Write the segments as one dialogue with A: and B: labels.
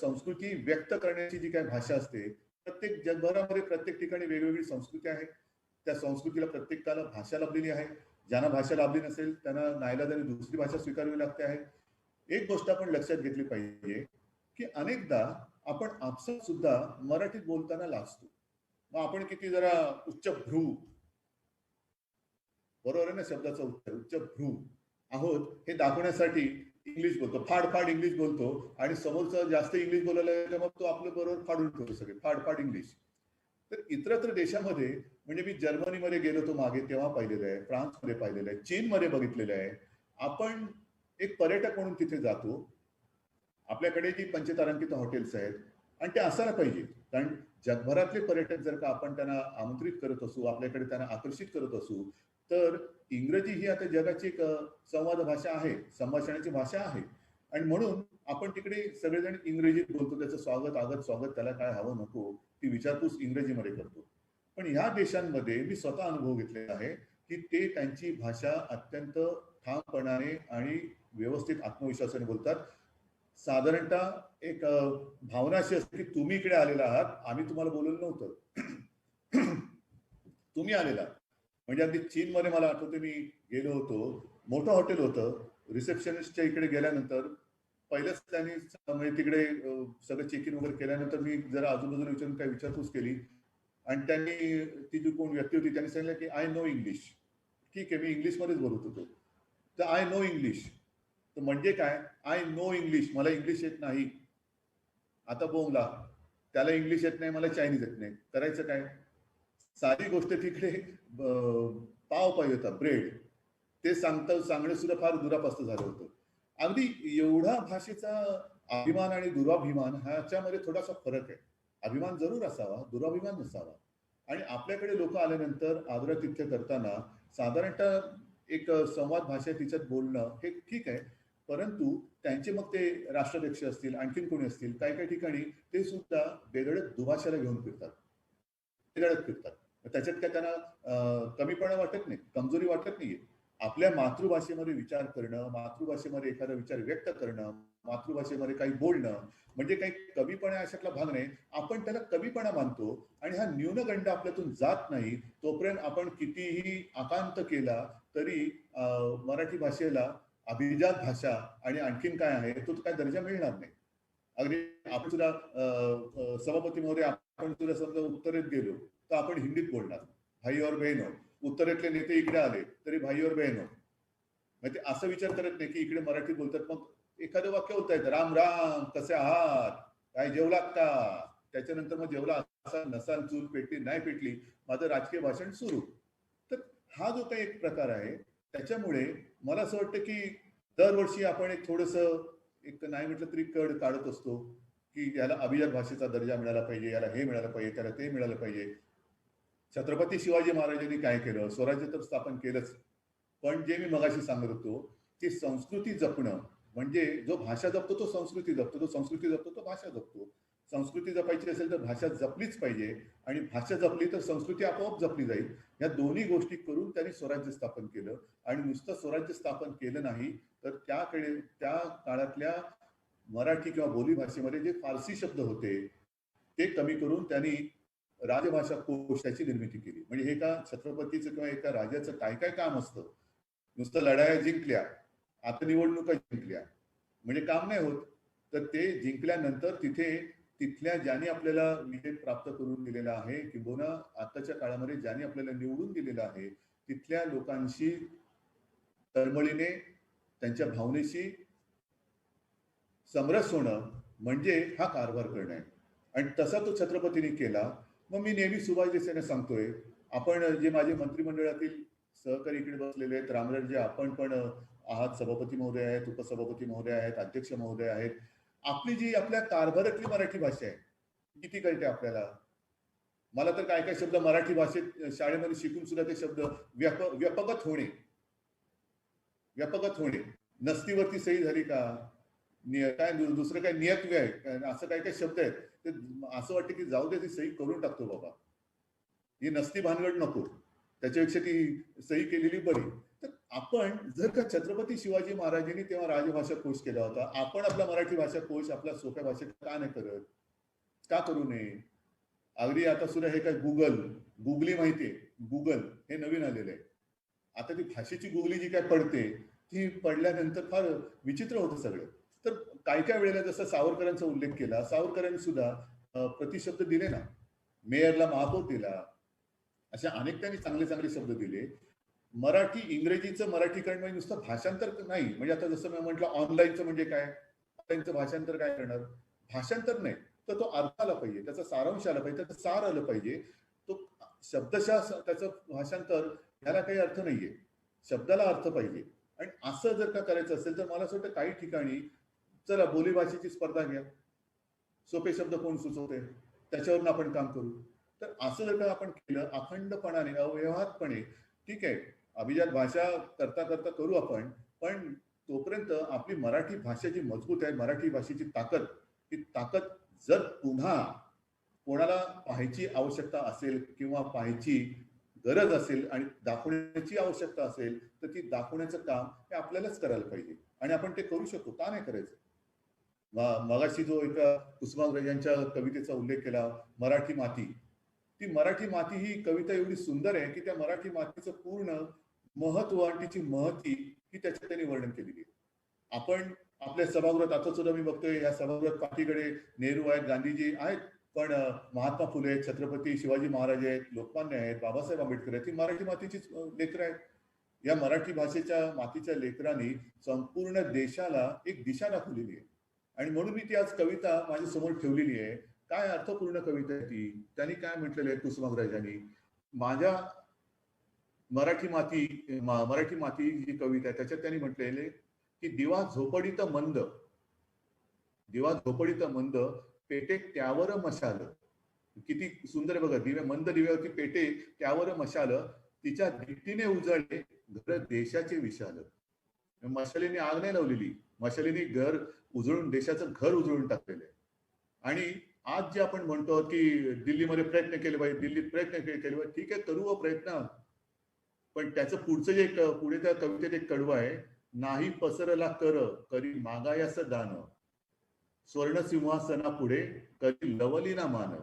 A: संस्कृती व्यक्त करण्याची जी काही भाषा असते, प्रत्येक जगभरामध्ये प्रत्येक ठिकाणी वेगवेगळी संस्कृती आहे. त्या संस्कृतीला प्रत्येकाला भाषा लाभलेली आहे. ज्यांना भाषा लाभली नसेल त्यांना नाईलाजाने दुसरी भाषा स्वीकारवी लागते आहे. एक गोष्ट आपण लक्षात घेतली पाहिजे की अनेकदा आपण आपसात सुद्धा मराठीत बोलताना लाजतो. मग आपण किती जरा उच्चभ्रू, बरोबर आहे ना शब्दाचा उच्चभ्रू आहोत हे दाखवण्यासाठी इंग्लिश बोलतो, फाड इंग्लिश बोलतो आणि समोरचा जास्त इंग्लिश बोलायला मग तो आपल्या बरोबर फाडून ठेवतो सगळे फाड इंग्लिश. तर इतरत्र देशामध्ये म्हणजे मी जर्मनीमध्ये गेलो होतो मागे तेव्हा पाहिलेलं आहे, फ्रान्समध्ये पाहिलेलं आहे, चीनमध्ये बघितलेलं आहे. आपण एक पर्यटक म्हणून तिथे जातो. आपल्याकडे जी पंचतारांकित हॉटेल्स आहेत आणि ते असायला पाहिजे, कारण जगभरातले पर्यटक जर का आपण त्यांना आमंत्रित करत असू, आपल्याकडे त्यांना आकर्षित करत असू, तर इंग्रजी ही आता जगाची एक संवाद भाषा आहे, संभाषणाची भाषा आहे. आणि म्हणून आपण तिकडे सगळेजण इंग्रजीत बोलतो. त्याचं स्वागत त्याला काय हवं नको ती विचारपूस इंग्रजीमध्ये करतो. पण ह्या देशांमध्ये मी स्वतः अनुभव घेतलेला आहे की ते त्यांची भाषा अत्यंत ठामपणाने आणि व्यवस्थित आत्मविश्वासाने बोलतात. साधारणतः एक भावना अशी असते की तुम्ही इकडे आलेला आहात, आम्ही तुम्हाला बोलवलं नव्हतं. तुम्ही आलेला. म्हणजे अगदी चीनमध्ये मला आठवते मी गेलो होतो, मोठं हॉटेल होतं. रिसेप्शनिस्टच्या इकडे गेल्यानंतर पहिलेच त्यांनी म्हणजे तिकडे सगळं चेक इन वगैरे केल्यानंतर मी जरा आजूबाजूला विचारून काही विचारपूस केली आणि त्यांनी ती जी कोण व्यक्ती होती त्यांनी सांगितलं की आय नो इंग्लिश. ठीक आहे, मी इंग्लिशमध्येच बोलत होतो. तर आय नो इंग्लिश तर म्हणजे काय, आय नो इंग्लिश, मला इंग्लिश येत नाही. आता बोंबला, त्याला इंग्लिश येत नाही, मला चायनीज येत नाही, करायचं काय? साधी गोष्ट तिकडे पाव पाहिजे होता, ब्रेड, ते सांगणं सुद्धा फार दुरापास्त झालं होतं. अगदी एवढा भाषेचा अभिमान आणि दुराभिमान ह्याच्यामध्ये थोडासा फरक आहे. अभिमान जरूर असावा, दुराभिमान नसावा. आणि आपल्याकडे लोक आल्यानंतर आदरातिथ्य करताना साधारणतः एक संवाद भाषा तिच्यात बोलणं हे ठीक आहे, परंतु त्यांचे मग ते राष्ट्राध्यक्ष असतील, आणखीन कोणी असतील, काही ठिकाणी ते सुद्धा बेधडक दुभाषाला घेऊन फिरतात, बेधडक फिरतात. त्याच्यात काय त्यांना कमीपणा वाटत नाही, कमजोरी वाटत नाहीये. आपल्या मातृभाषेमध्ये विचार करणं, मातृभाषेमध्ये एखादा विचार व्यक्त करणं, मातृभाषेमध्ये काही बोलणं म्हणजे काही कमीपणा अशातला भाग नाही. आपण त्याला कमीपणा मानतो आणि हा न्यूनगंड आपल्यातून जात नाही तोपर्यंत आपण कितीही आकांत केला तरी मराठी भाषेला अभिजात भाषा आणि आणखीन काय आहे तो काय दर्जा मिळणार नाही. अगदी आपण सुद्धा सभापती महोदय, आपण सुद्धा समजा उत्तरेत गेलो तर आपण हिंदीत बोलणार, भाई और बहनो. उत्तरेतले नेते इकडे आले तरी भाई और बहनो. म्हणजे असं विचार करत नाही की इकडे मराठीत बोलतात. मग एखादं वाक्य होत आहे, राम राम, कसे आहात, काय जेवलात का, त्याच्यानंतर मग जेवला असा नसाल, चूल पेटली नाही पेटली, माझं राजकीय भाषण सुरू. तर हा जो काही एक प्रकार आहे त्याच्यामुळे मला असं वाटतं की दरवर्षी आपण एक थोडस एक नाही म्हटलं तरी कड काढत असतो की याला अभिजात भाषेचा दर्जा मिळाला पाहिजे, याला हे मिळालं पाहिजे, त्याला ते मिळालं पाहिजे. छत्रपती शिवाजी महाराजांनी काय केलं, स्वराज्य तर स्थापन केलंच, पण जे मी मगाशी सांगत होतो की संस्कृती जपणं म्हणजे जो भाषा जपतो तो संस्कृती जपतो, जो संस्कृती जपतो तो भाषा जपतो. संस्कृती जपायची असेल तर भाषा जपलीच पाहिजे आणि भाषा जपली तर संस्कृती आपोआप जपली जाईल. या दोन्ही गोष्टी करून त्यांनी स्वराज्य स्थापन केलं आणि नुसतं स्वराज्य स्थापन केलं नाही तर त्याकडे त्या काळातल्या मराठी किंवा बोली भाषेमध्ये जे फारसी शब्द होते ते कमी करून त्यांनी राजभाषा कोश त्याची निर्मिती केली. म्हणजे हे का छत्रपतीचं किंवा एका राजाचं काय काय काम असतं. नुसतं लढाया जिंकल्या, आता निवडणुका जिंकल्या म्हणजे काम नाही होत. तर ते जिंकल्यानंतर तिथल्या ज्यांनी आपल्याला विजय प्राप्त करून दिलेला आहे किंबहुना आताच्या काळामध्ये ज्यांनी आपल्याला निवडून दिलेलं आहे तिथल्या लोकांशी तळमळीने त्यांच्या भावनेशी समरस होणं म्हणजे हा कारभार करणं आहे. आणि तसा तो छत्रपतींनी केला. मग मी नेहमी सुभाष देसाईंना सांगतोय, आपण जे माझे मंत्रिमंडळातील सहकारी इकडे बसलेले आहेत, रामराजे आपण पण आहात, सभापती महोदय आहेत, उपसभापती महोदय आहेत, अध्यक्ष महोदय आहेत, आपली जी आपल्या कारभारातली मराठी भाषा आहे किती कळते आपल्याला. मला तर काय काय शब्द मराठी भाषेत शाळेमध्ये शिकून सुद्धा ते शब्द व्यापकत होणे, नसतीवरती सही झाली का, काय दुसरं काय नियत्व्य आहे, असं काय काय शब्द आहेत ते असं वाटतं की जाऊ दे ती सही करून टाकतो बाबा, ही नसती भानगड नको, त्याच्यापेक्षा ती सही केलेली बरी. तर आपण जर का छत्रपती शिवाजी महाराजांनी तेव्हा राजभाषा कोश केला होता, आपण आपला मराठी भाषा कोश आपल्या सोप्या भाषेत का नाही करत? का करू नये? अगदी आता सुद्धा हे काय गुगली माहितीये, गुगल हे नवीन आलेलं आहे. आता ती भाषेची गुगली जी काय पडते ती पडल्यानंतर फार विचित्र होतं सगळं. तर काही काही वेळेला जसं सावरकरांचा उल्लेख केला, सावरकरांनी सुद्धा प्रतिशब्द दिले ना. मेयरला महापौर दिला. अशा अनेक त्यांनी चांगले चांगले शब्द दिले. मराठी इंग्रजीचं मराठीकरण म्हणजे नुसतं भाषांतर नाही. म्हणजे आता जसं मी म्हटलं ऑनलाईनचं म्हणजे काय? ऑनलाईनचं भाषांतर काय करणार? भाषांतर नाही. तर तो अर्थ आला पाहिजे, त्याचा सारांश आला पाहिजे, त्याचं सार आलं पाहिजे. तो शब्दशः त्याचं भाषांतर ह्याला काही अर्थ नाहीये. शब्दाला अर्थ पाहिजे. आणि असं जर का करायचं असेल तर मला असं वाटतं काही ठिकाणी चला बोलीभाषेची स्पर्धा घ्या. सोपे शब्द कोण सुचवते त्याच्यावरून आपण काम करू. तर असं जर का आपण केलं अखंडपणाने अव्यवहारपणे, ठीक आहे, अभिजात भाषा करता करता करू आपण, पण तोपर्यंत आपली मराठी भाषा जी मजबूत आहे, मराठी भाषेची ताकद, ही ताकद जर पुन्हा कोणाला पाहायची आवश्यकता असेल किंवा पाहायची गरज असेल आणि दाखवण्याची आवश्यकता असेल तर ती दाखवण्याचं काम हे आपल्यालाच करायला पाहिजे आणि आपण ते करू शकतो. का नाही करायचं? मगाशी जो एका कुसुमाग्रज यांच्या कवितेचा उल्लेख केला, मराठी माती. ती मराठी माती ही कविता एवढी सुंदर आहे की त्या मराठी मातीचं पूर्ण महत्व आणि तिची महती ही त्याच्यात त्यांनी वर्णन केलेली आहे. आपण आपल्या सभागृहात आता सुद्धा मी बघतोय या सभागृहात पाठीकडे नेहरू आहेत, गांधीजी आहेत, पण महात्मा फुले आहेत, छत्रपती शिवाजी महाराज आहेत, लोकमान्य आहेत, बाबासाहेब आंबेडकर आहेत, ही मराठी मातीचीच लेकरं आहेत. या मराठी भाषेच्या मातीच्या लेकरांनी संपूर्ण देशाला एक दिशा दाखवलेली आहे आणि म्हणून मी ती आज कविता माझ्या समोर ठेवलेली आहे. काय अर्थपूर्ण कविता आहे ती. त्यांनी काय म्हटलेलं आहे कुसुमाग्रजांनी, माझ्या मराठी माती ही कविता आहे त्याच्यात त्यांनी म्हटलेले की दिवा झोपडीत मंद पेटे त्यावर मशाल. किती सुंदर आहे बघा. मंद दिव्यावरती पेटे त्यावर मशाल, तिच्या दीप्तीने उजळले घर देशाचे विशाल. मशालीने आग नाही लावलेली, मशालीने देशाचं घर उजळून टाकलेलं आहे. आणि आज जे आपण म्हणतो की दिल्लीमध्ये प्रयत्न केले पाहिजे, दिल्लीत प्रयत्न केले पाहिजे, ठीक आहे, करू प्रयत्न. पण त्याचं पुढचं जे पुढे त्या कवितेत एक कडवं आहे, नाही पसरला करी मागायास दान, स्वर्ण सिंहासना पुढे कधी लवली ना मान.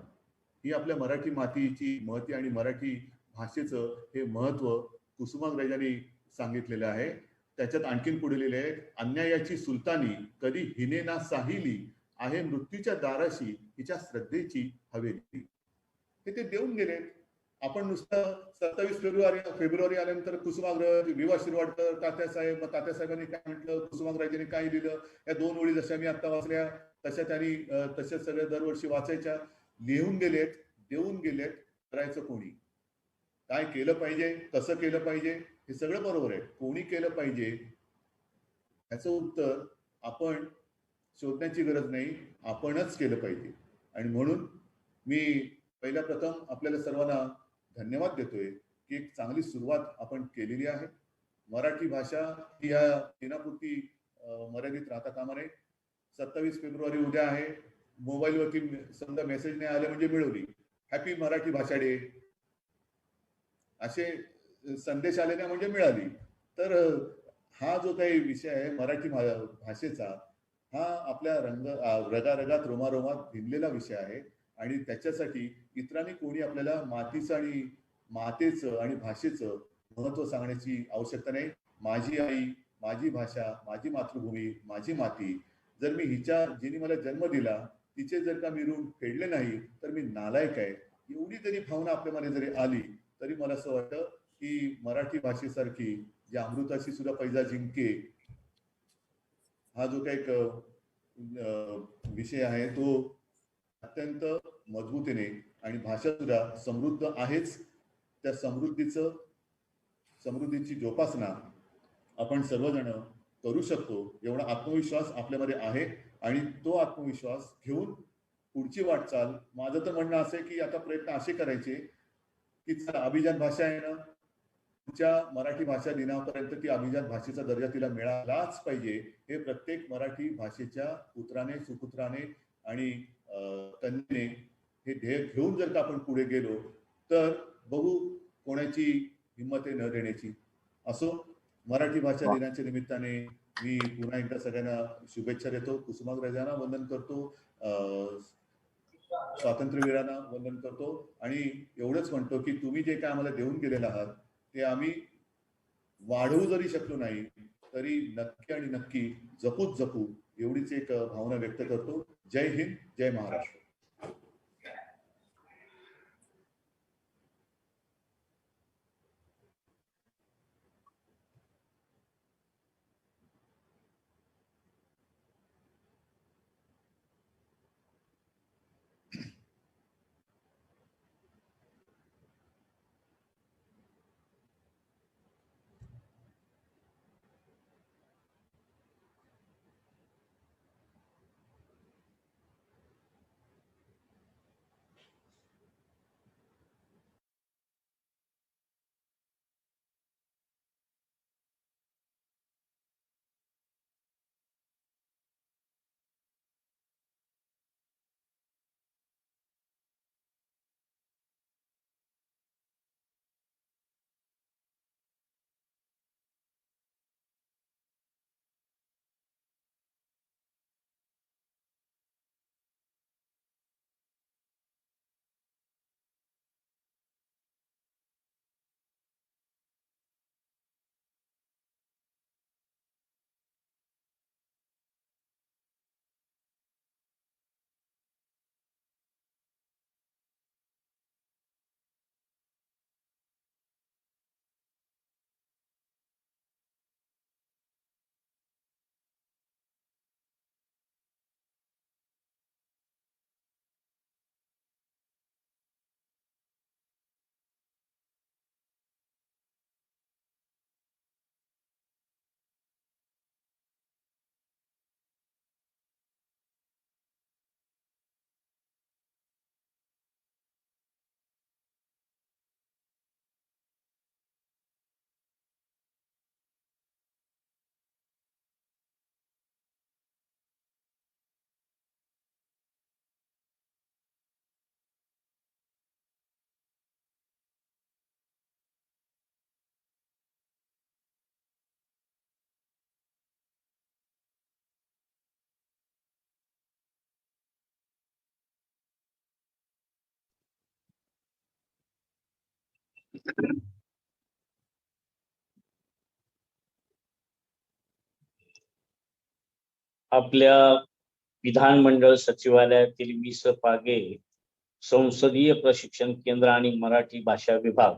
A: ही आपल्या मराठी मातीची महती आणि मराठी भाषेचं हे महत्व कुसुमाग्रजांनी सांगितलेलं आहे. त्याच्यात आणखीन पुढे लिहिले आहे, अन्यायाची सुलतानी कधी हिने ना साहिली, आहे मृत्यूच्या दाराशी हिच्या श्रद्धेची हवेली. हे ते देऊन गेले. आपण नुसतं 27 फेब्रुवारी आल्यानंतर कुसुमाग्रज, विवा शिरवाडकर, तात्यासाहेबांनी काय म्हटलं, कुसुमाग्रजांनी काय लिहिलं, या 2 ओळी जशा मी आता वाचल्या तशा त्यांनी तशा सगळ्या दरवर्षी वाचायच्या. लिहून गेलेत, देऊन गेलेत. करायचं कोणी? काय केलं पाहिजे, कसं केलं पाहिजे, हे सगळं बरोबर आहे. कोणी केलं पाहिजे याचं उत्तर आपण शोधण्याची गरज नाही, आपणच केलं पाहिजे. आणि म्हणून मी पहिल्या प्रथम आपल्याला सर्वांना धन्यवाद देतोय की एक चांगली सुरुवात आपण केलेली आहे. मराठी भाषा ही या दिनापुरती मर्यादित राहता कामा नये. 27 फेब्रुवारी उद्या आहे. मोबाईलवरती समजा मेसेज नाही आले म्हणजे मिळवली, हॅपी मराठी भाषा डे, असे संदेश आले नाही म्हणजे मिळाली. तर हा जो काही विषय आहे मराठी भाषेचा, हा आपल्या रगारगात रोमारोमात भिनलेला विषय आहे आणि त्याच्यासाठी इतरांनी कोणी आपल्याला मातेचं आणि भाषेचं महत्व सांगण्याची आवश्यकता नाही. माझी आई, माझी भाषा, माझी मातृभूमी, माझी माती, जर मी जिने मला जन्म दिला तिचे जर का मी ऋण फेडले नाही तर मी नालायक आहे. एवढी जरी भावना आपल्यामध्ये जरी आली तरी मला असं वाटतं की मराठी भाषेसारखी जी अमृताची सुद्धा पैजा जिंके, हा जो काही विषय आहे तो अत्यंत मजबूतीने, आणि भाषा सुद्धा समृद्ध आहेच, त्या समृद्धीची जोपासना आपण सर्वजण करू शकतो एवढा आत्मविश्वास आपल्यामध्ये आहे. आणि तो आत्मविश्वास घेऊन पुढची वाटचाल, माझं तर म्हणणं असं आहे की आता प्रयत्न असे करायचे की अभिजात भाषा आहे ना, पुढच्या मराठी भाषा दिनापर्यंत ती अभिजात भाषेचा दर्जा तिला मिळालाच पाहिजे, हे प्रत्येक मराठी भाषेच्या पुत्राने, सुपुत्राने आणि कन्येने हे ध्येय घेऊन जर का आपण पुढे गेलो तर बघू कोणाची हिंमत आहे न देण्याची. असो, मराठी भाषा दिनाच्या निमित्ताने मी पुन्हा एकदा सगळ्यांना शुभेच्छा देतो. कुसुमाग्रजांना वंदन करतो, स्वातंत्र्यवीरांना वंदन करतो आणि एवढंच म्हणतो की तुम्ही जे काय आम्हाला देऊन गेलेलं आहात ते आम्ही वाढवू जरी शकलो नाही तरी नक्की आणि नक्की जपू एवढीच एक भावना व्यक्त करतो. जय हिंद, जय महाराष्ट्र.
B: आपल्या विधानमंडळ सचिवालयातील वीस पागे संसदीय प्रशिक्षण केंद्र आणि मराठी भाषा विभाग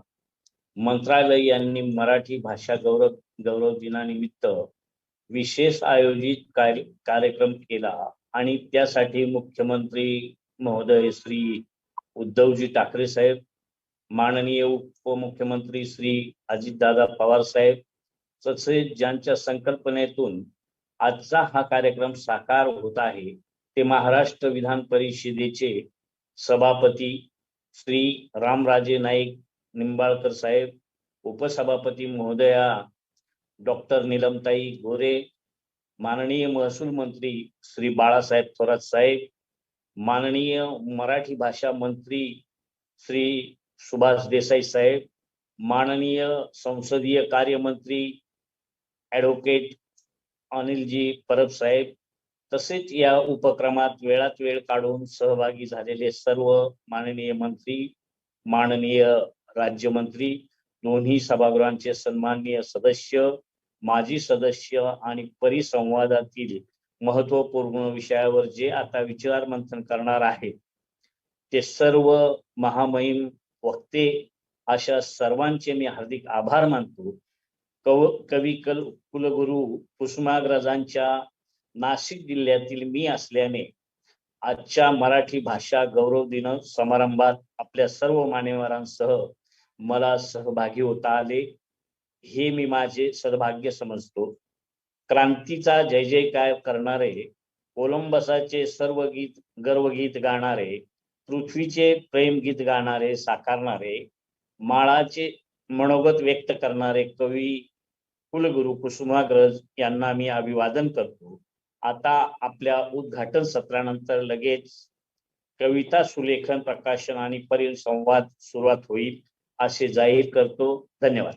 B: मंत्रालय यांनी मराठी भाषा गौरव दिनानिमित्त विशेष आयोजित कार्यक्रम केला आणि त्यासाठी मुख्यमंत्री महोदय श्री उद्धवजी ठाकरे साहेब, माननीय उपमुख्यमंत्री श्री अजितदादा पवार साहेब तसेच ज्यांच्या संकल्पनेतून आजचा हा कार्यक्रम साकार होत आहे ते महाराष्ट्र विधान परिषदेचे सभापती श्री रामराजे नाईक निंबाळकर साहेब, उपसभापती महोदया डॉक्टर नीलमताई गोरे, माननीय महसूल मंत्री श्री बाळासाहेब थोरात साहेब, माननीय मराठी भाषा मंत्री श्री सुभाष देसाई साहेब, माननीय संसदीय कार्य मंत्री ॲडव्होकेट अनिलजी परब साहेब, तसेच या उपक्रमात वेळात वेळ काढून सहभागी झालेले सर्व माननीय मंत्री, माननीय राज्यमंत्री, दोन्ही सभागृहांचे सन्माननीय सदस्य, माजी सदस्य आणि परिसंवादातील महत्वपूर्ण विषयावर जे आता विचार मंथन करणार आहेत ते सर्व महामहिम वक्ते अशा सर्वांचे मी हार्दिक आभार मानतो. कवी कुलगुरू कुसुमाग्रजांच्या नाशिक जिल्ह्यातील मी असल्याने आजच्या मराठी भाषा गौरव दिन समारंभात आपल्या सर्व मान्यवरांसह मला सहभागी होता आले हे मी माझे सद्भाग्य समजतो. क्रांतीचा जय जयकार करणारे, कोलंबसाचे सर्व गीत गर्वगीत गाणारे, पृथ्वीचे प्रेमगीत गाणारे साकारणारे, माळाचे मनोगत व्यक्त करणारे कवी कुलगुरू कुसुमाग्रज यांना मी अभिवादन करतो. आता आपल्या उद्घाटन सत्रानंतर लगेच कविता सुलेखन, प्रकाशन आणि परिसंवाद सुरुवात होईल असे जाहीर करतो. धन्यवाद.